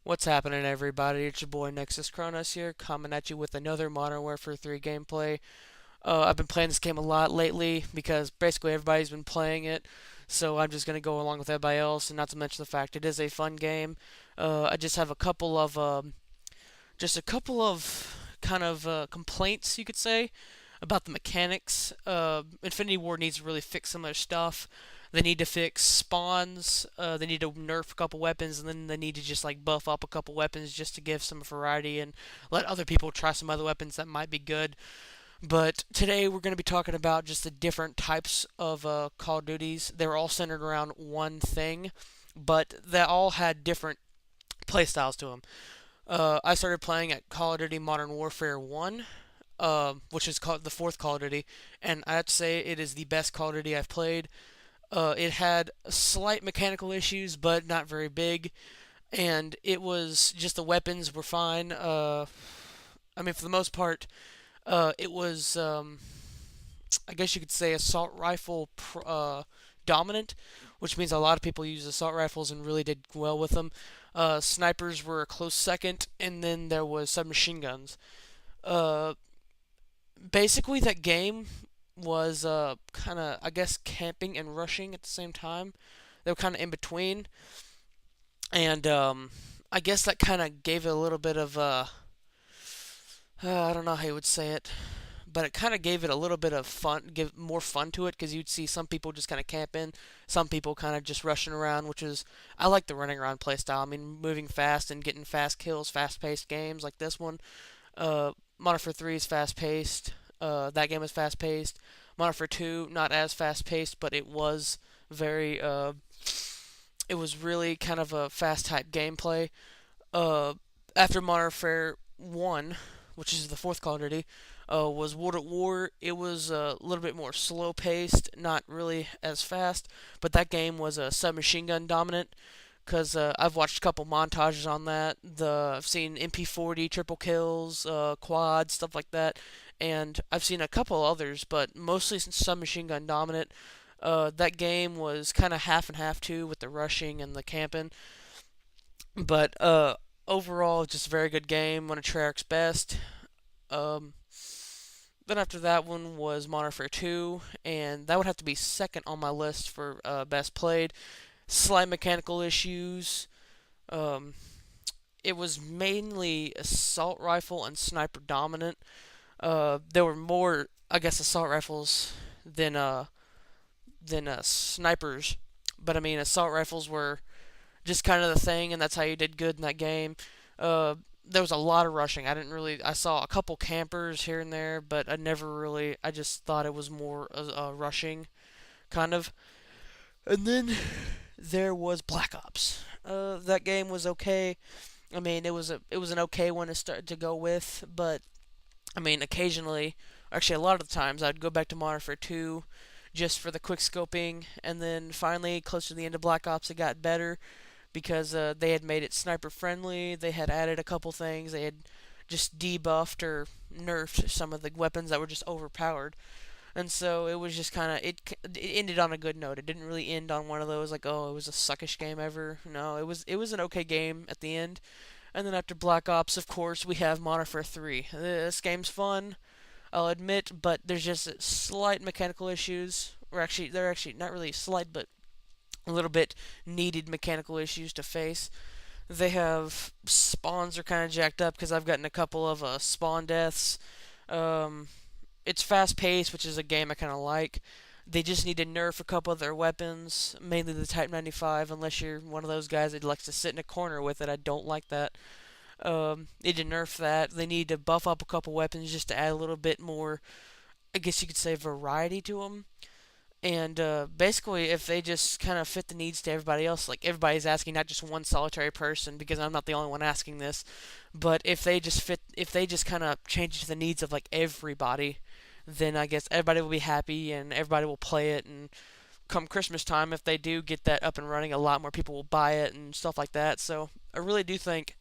What's happening, everybody? It's your boy Nexus Kronos here, coming at you with another Modern Warfare 3 gameplay. I've been playing this game a lot lately because basically everybody's been playing it, so I'm just gonna go along with everybody else, and not to mention the fact it is a fun game. I just have a couple of kind of complaints, you could say, about the mechanics. Infinity Ward needs to really fix some of their stuff. They need to fix spawns. They need to nerf a couple weapons, and then they need to just like buff up a couple weapons just to give some variety and let other people try some other weapons that might be good. But today we're going to be talking about just the different types of Call of Duties. They were all centered around one thing, but they all had different playstyles to them. I started playing at Call of Duty Modern Warfare 1, which is called the fourth Call of Duty, and I have to say it is the best Call of Duty I've played. It had slight mechanical issues, but not very big, and it was just the weapons were fine. I mean, for the most part, it was, I guess you could say, assault rifle dominant, which means a lot of people use assault rifles and really did well with them. Snipers were a close second, and then there was submachine guns. Uh, Basically, that game was kind of, I guess, camping and rushing at the same time. They were kind of in between, and I guess that kind of gave it a little bit of I don't know how you would say it, but it kind of gave it a little bit of fun, give more fun to it because you'd see some people just kind of camping, some people kind of just rushing around, which is I like the running around play style. I mean, moving fast and getting fast kills, fast-paced games like this one. Modern Warfare 3 is fast-paced. That game is fast-paced. Modern Warfare 2 not as fast-paced, but it was very it was really kind of a fast type gameplay. Uh, After Modern Warfare 1, which is the fourth Call of Duty, was World at War. It was a little bit more slow paced, not really as fast, but that game was a submachine gun dominant because I've watched a couple montages on that. I've seen MP40 triple kills, quads, stuff like that, and I've seen a couple others, but mostly submachine gun dominant. That game was kind of half and half too with the rushing and the camping, but overall, just a very good game. One of Treyarch's best. Um, then after that one was Modern Warfare 2, and that would have to be second on my list for best played. Slight mechanical issues. Um, it was mainly assault rifle and sniper dominant. There were more, I guess, assault rifles than snipers, but I mean, assault rifles were just kind of the thing, and that's how you did good in that game. There was a lot of rushing. I saw a couple campers here and there, but I just thought it was more rushing, kind of. And then there was Black Ops. That game was okay. I mean, it was an okay one to start to go with, but I mean, occasionally, actually a lot of the times, I'd go back to Modern Warfare 2 just for the quick scoping, and then finally, closer to the end of Black Ops, it got better because they had made it sniper friendly. They had added a couple things. They had just debuffed or nerfed some of the weapons that were just overpowered. And so it was just kind of it ended on a good note. It didn't really end on one of those like, oh, it was a suckish game ever. No, it was an okay game at the end. And then after Black Ops, of course, we have Modern Warfare 3. This game's fun, I'll admit, but there's just slight mechanical issues. Or actually, they're actually not really slight, but a little bit needed mechanical issues to face. They have spawns are kind of jacked up because I've gotten a couple of spawn deaths. Um, it's fast paced, which is a game I kind of like. They just need to nerf a couple of their weapons, mainly the Type 95. Unless you're one of those guys that likes to sit in a corner with it, I don't like that. Need to nerf that. They need to buff up a couple weapons just to add a little bit more, I guess you could say, variety to them. And basically, if they just kind of fit the needs to everybody else, like everybody's asking, not just one solitary person, because I'm not the only one asking this, but if they just kind of change it to the needs of like everybody, then I guess everybody will be happy and everybody will play it. And come Christmas time, if they do get that up and running, a lot more people will buy it and stuff like that. So I really do think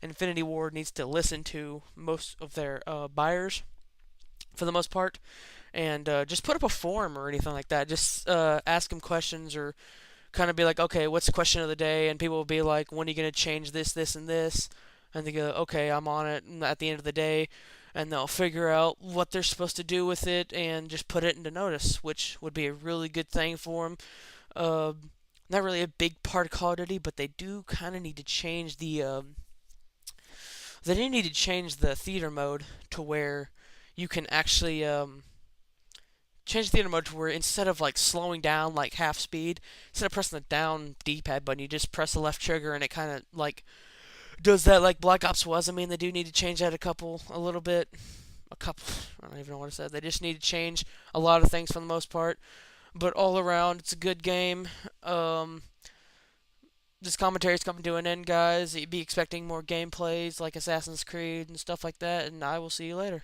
Infinity Ward needs to listen to most of their buyers for the most part, and just put up a forum or anything like that. Just ask them questions or kind of be like, okay, what's the question of the day? And people will be like, when are you going to change this, this, and this? And they go, okay, I'm on it. And at the end of the day, and they'll figure out what they're supposed to do with it and just put it into notice, which would be a really good thing for them. Uh, Not really a big part of Call of Duty, but they do kind of need to change they do need to change the theater mode to where you can actually change the theater mode to where instead of like slowing down like half speed, instead of pressing the down D-pad button, you just press the left trigger and it kind of like does that like Black Ops was. I mean, they do need to change that a little bit. A couple, I don't even know what I said. They just need to change a lot of things for the most part. But all around, it's a good game. This commentary's coming to an end, guys. You'd be expecting more gameplays like Assassin's Creed and stuff like that, and I will see you later.